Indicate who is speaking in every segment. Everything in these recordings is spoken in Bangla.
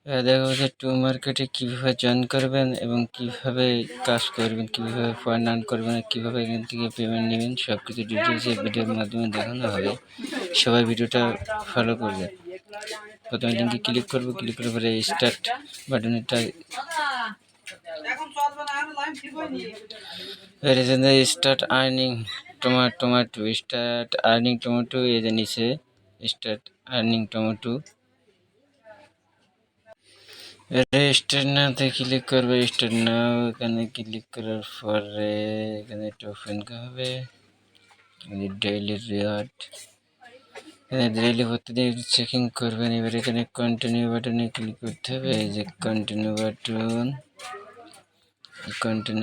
Speaker 1: দেখা যাচ্ছে টু মার্কেটে কীভাবে জয়েন করবেন এবং কিভাবে কাজ করবেন, কিভাবে পয়েন্ট আর্ন করবেন, কিভাবে এখান থেকে পেমেন্ট নেবেন, সব কিছু ডিটেলস এই ভিডিওর মাধ্যমে দেখানো হবে। সবাই ভিডিওটা ফলো করবেন। প্রথমে লিঙ্কে ক্লিক করবো, ক্লিক করার পরে স্টার্ট বাটনটা start earning tomato start earning tomato এই যে নিচে স্টার্ট আর্নিং টমেটো স্টার্ট নাওতে ক্লিক করবে। স্টার্ট নাও এখানে ক্লিক করার পরে এখানে একটা ওপেন হবে ডেইলি রিওয়ার্ড। এখানে ডেইলি প্রতিদিন চেকিং করবেন। এবার এখানে কন্টিনিউ বাটনে ক্লিক করতে হবে। এই যে কন্টিনিউ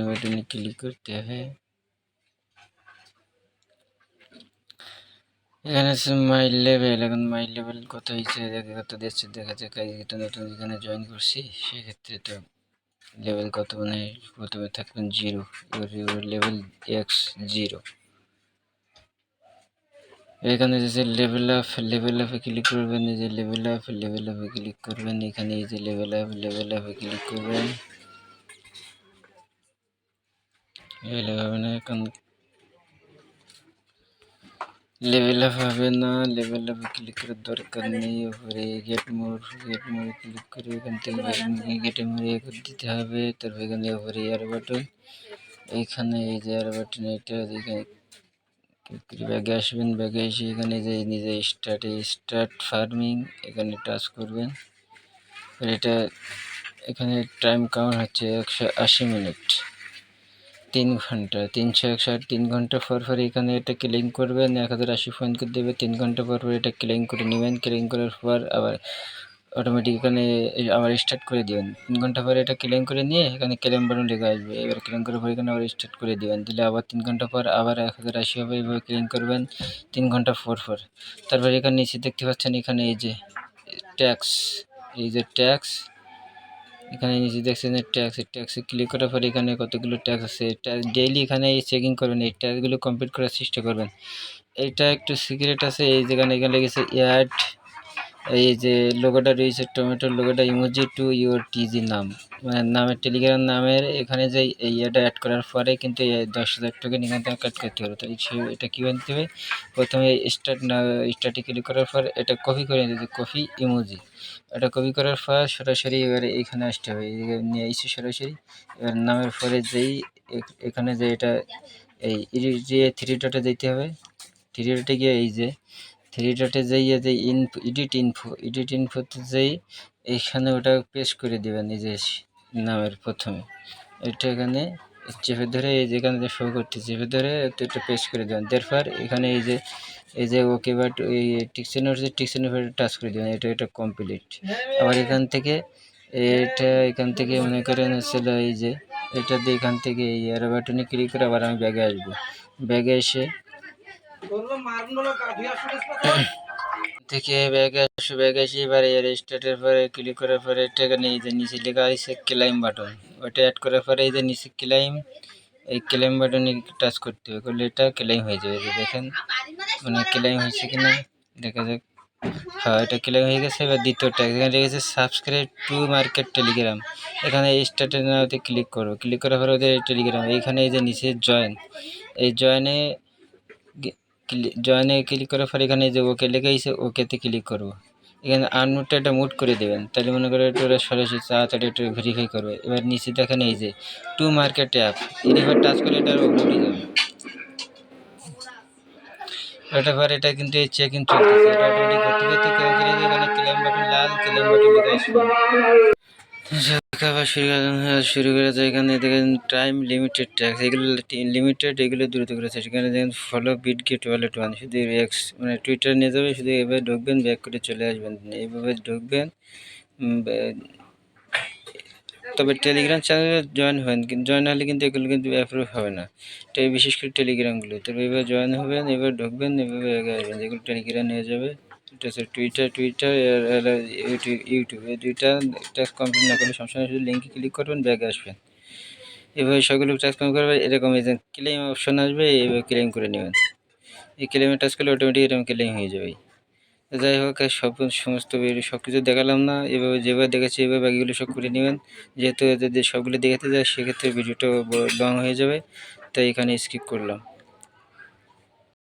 Speaker 1: বাটনে ক্লিক করতে হবে। এখানে আছে মাই লেভেল। এখন মাই লেভেল কত হয়েছে কত দিচ্ছে দেখা যাক। এটা নতুন এখানে জয়েন করছি, সেক্ষেত্রে তো লেভেল কত মানে প্রথমে থাকবেন 0, লেভেল x0। এখানে যে লেভেল আপে ক্লিক করবেন। এই যে লেভেল আপে ক্লিক করবেন। এখানে এই যে লেভেল আপে ক্লিক করবেন। হবে না, এখন লেভেল আপ হবে না। লেভেল আপে ক্লিক করার দরকার নেই। উপরে গেট মোর ক্লিক করে এখান থেকে গেট মোর দিতে হবে। তারপর এখানে উপরে এয়ার বাটন, এইখানে এই যে এয়ার বাটন, এটা ব্যাগে আসবেন। ব্যাগে এসে এখানে যে নিজে স্টার্ট ফার্মিং এখানে টাচ করবেন। এটা এখানে টাইম কাউন্ট হচ্ছে 180 মিনিট, 3 ঘন্টা, 363 ঘন্টা পর এখানে এটা ক্লেম করবেন। 1080 পয়েন্ট করে দেবে। 3 ঘন্টা পর এটা ক্লেম করে নেবেন। ক্লেম করার পর আবার অটোমেটিক এখানে আবার স্টার্ট করে দিবেন। 3 ঘন্টা পরে এটা ক্লেম করে নিয়ে এখানে ক্লেম বাটন লেগে আসবে। এবার ক্লেম করার পর এখানে আবার স্টার্ট করে দিবেন। দিলে আবার 3 ঘন্টা পর আবার 1080 হবে। এইভাবে ক্লেম করবেন 3 ঘন্টা পর। তারপর এখানে নিচে দেখতে পাচ্ছেন এখানে এই যে ট্যাক্স, এই যে ট্যাক্স এখানে নিচে দেখছেন ট্যাক্সে ক্লিক করার পরে এখানে কতগুলো ট্যাক্স আছে। ডেইলি এখানে চেকিং করবেন, এই ট্যাক্সগুলো কমপ্লিট করার চেষ্টা করবেন। এটা একটু সিক্রেট আছে। এই যেখানে এখানে লেগেছে অ্যাড, এই যে লোগোটা রয়েছে টমেটোর লোগোটা, ইমোজি টু ইউর টিজি নাম, মানে নামের টেলিগ্রাম নামের এখানে যে এই এটা অ্যাড করার পরে কিন্তু 10,000 টোকেন এখান থেকে কাট করতে হবে। তো এটা কী বানতে হবে, প্রথমে স্টার্টে ক্লিক করার পর এটা কপি করে নিতে, কপি ইমোজি, এটা কপি করার পর সরাসরি এবারে এইখানে আসতে হবে। নিয়ে এসে সরাসরি এবার নামের পরে যেই এখানে যে এটা এই যে 3 ডটে যেতে হবে। 3 ডটে গিয়ে এই যে 3 ডটে যাইয়ে যে এডিট ইনফোতে যাই এইখানে ওটা পেস্ট করে দেবেন। এই যে নামের প্রথমে এটা এখানে চেপে ধরে এই যেখানে যে শো করতে চেপে ধরে এটা পেস্ট করে দেবেন। তারপর এখানে এই যে ওকে বাট এই টিকসেনের টাচ করে দেবেন। এটা কমপ্লিট। আবার এখান থেকে মনে করেন হচ্ছিল এই যে এটা দিয়ে এখান থেকে এই এয়ার বাটনে ক্লিক করে আবার আমি ব্যাগে আসবো। ব্যাগে এসে থেকে ব্যাগে এসে এবার এর স্টার্টের পরে ক্লিক করার পরে এখানে এই যে নিচে লেখা আছে ক্লাইম বাটন, ওটা অ্যাড করার পরে এই যে নিচে এই ক্লেম বাটনে টাচ করতে হবে। করলে এটা ক্লেম হয়ে যাবে। দেখেন মানে ক্লেম হয়েছে কিনা দেখা যাক। হ্যাঁ, এটা ক্লেম হয়ে গেছে। এবার দ্বিতীয়টা এখানে লেগেছে সাবস্ক্রাইব টু মার্কেট টেলিগ্রাম, এখানে স্টার্টের নামতে ক্লিক করো। ক্লিক করার পরে ওদের টেলিগ্রাম এইখানে এই যে নিচে জয়েন, এই জয়েনে ক্লিক করার পরে এখানে যে ওকে লেগে গেছে ওকেতে ক্লিক করবো। এখানে আনমুডটা এটা মুড করে দেবেন, তাহলে মনে করে একটু ওরা সরাসরি তাড়াতাড়ি একটু ভেরিফাই করবে। এবার নিচে দেখেন এই যে টু মার্কেট অ্যাপ, এবার টাচ করে এটা আপলোডে যাবে। ওটার পর এটা কিন্তু এই চেকিং চলতেছে। এটা অটোমেটিক করতে করতে এখানে ক্লেম বাটন লাল ক্লেম বাটন লেগে আসবে। আবার শুরু করে যায়। এখানে দেখেন টাইম লিমিটেড ট্যাক্স, এগুলো লিমিটেড, এগুলো দ্রুত করেছে। সেখানে দেখেন ফলো বিট গেট ওয়ালেট 1, শুধু মানে টুইটার নিয়ে যাবে, শুধু এভাবে ঢুকবেন, ব্যাক করে চলে আসবেন, এইভাবে ঢুকবেন। তবে টেলিগ্রাম চ্যানেলে জয়েন হবেন, কিন্তু জয়েন হলে কিন্তু এগুলো কিন্তু অ্যাপ্রুভ হবে না, বিশেষ করে টেলিগ্রামগুলো। তবে এবার জয়েন হবেন, এবার ঢুকবেন, এভাবে আগে আসবেন, যেগুলো টেলিগ্রাম নিয়ে যাবে। এটা হচ্ছে টুইটার ইউটিউব, এই দুইটা টাস্ক কমপ্লিট না করলে সমস্যা, শুধু লিঙ্কে ক্লিক করবেন, ব্যাগে আসবেন। এভাবে সবগুলো টাস্ক কমপ্লিট করবেন। এরকম এই যে ক্লেম অপশন আসবে, এইভাবে ক্লেম করে নেবেন। এই ক্লেমে টাচ করলে অটোমেটিক এরকম ক্লেম হয়ে যাবে। যাই হোক, সমস্ত ভিডিও সব কিছু দেখালাম না, এভাবে যেভাবে দেখেছি এভাবে বাকিগুলো সব করে নেবেন। যেহেতু যদি সবগুলো দেখাতে যায় সেক্ষেত্রে ভিডিওটা লং হয়ে যাবে, তাই এখানে স্কিপ করলাম।